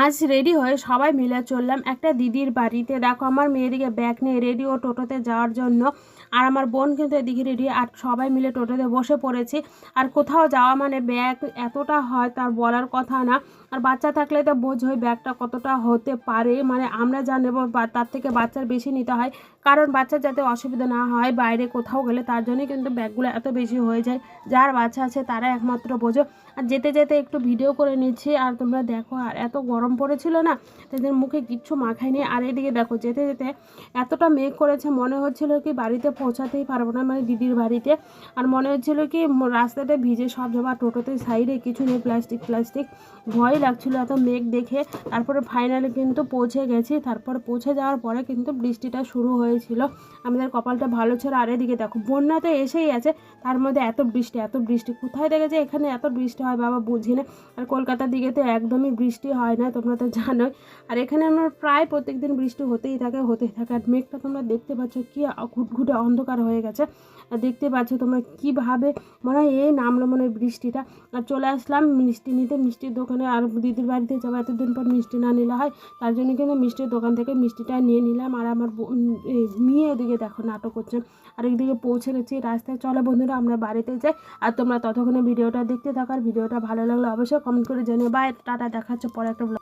আজ রেডি হয়ে সবাই মিলে চললাম একটা দিদির বাড়িতে। দেখো আমার মেয়েদিকে ব্যাগ নিয়ে রেডি ও টোটোতে যাওয়ার জন্য, আর আমার বোন কিন্তু এদিকে রেডি, আর সবাই মিলে টোটোতে বসে পড়েছি। আর কোথাও যাওয়া মানে ব্যাগ এতটা হয় তার বলার কথা না। আর বাচ্চা থাকলে তো বোঝোই ব্যাগটা কতটা হতে পারে, মানে আমরা যা নেবো তার থেকে বাচ্চার বেশি নিতে হয়, কারণ বাচ্চার যাতে অসুবিধা না হয় বাইরে কোথাও গেলে, তার জন্যই কিন্তু ব্যাগগুলো এত বেশি হয়ে যায়। যার বাচ্চা আছে তারা একমাত্র বোঝো। আর যেতে যেতে একটু ভিডিও করে নিচ্ছি, আর তোমরা দেখো। আর এত গরম পড়েছিল না, তাদের মুখে কিচ্ছু মাখায়নি। আর এদিকে দেখো যেতে যেতে এতটা মেঘ করেছে, মনে হচ্ছিল কি বাড়িতে পৌঁছাতেই পারবো না, মানে দিদির বাড়িতে। আর মনে হচ্ছিল কি রাস্তাটা ভিজে সব জমা, টোটোতে সাইডে কিছু নেই, প্লাস্টিক প্লাস্টিক, ভয় লাগছিল এত মেঘ দেখে। তারপরে ফাইনালি কিন্তু পৌঁছে গেছি। তারপর পৌঁছে যাওয়ার পরে কিন্তু বৃষ্টিটা শুরু হয়েছিল। আমাদের কপালটা ভালো ছিল। আর এদিকে দেখো বন্যা তো এসেই আছে, তার মধ্যে এত বৃষ্টি এত বৃষ্টি, কোথায় দেখেছে এখানে এত বৃষ্টি হয় বাবা, বুঝি না। আর কলকাতার দিকে তো একদমই বৃষ্টি হয় না, তোমরা তো জানোই। আর এখানে আমার প্রায় প্রত্যেক দিন বৃষ্টি হতেই থাকে হতেই থাকে। আর মেঘটা তোমরা দেখতে পাচ্ছ কি ঘুটঘুটে অন্ধকার হয়ে গেছে, আর দেখতে পাচ্ছ তোমরা কীভাবে, মনে হয় এই নামলো মনে হয় বৃষ্টিটা। আর চলে আসলাম মিষ্টি নিতে মিষ্টির দোকানে। আর দিদির বাড়িতে যাবো, এতদিন পর মিষ্টি না নিলে হয়, তার জন্য কিন্তু মিষ্টির দোকান থেকে মিষ্টিটা নিয়ে নিলাম। আর আমার মেয়ে এদিকে দেখো নাটক করছে। আর একদিকে পৌঁছে গেছি রাস্তায়। চলো বন্ধুরা আমরা বাড়িতে যাই। আর তোমরা ততক্ষণে ভিডিওটা দেখতে থাকার, ভিডিওটা ভালো লাগলে অবশ্যই কমেন্ট করে জানিও। বাই, টাটা, দেখা হচ্ছে পরে একটা ব্লগ।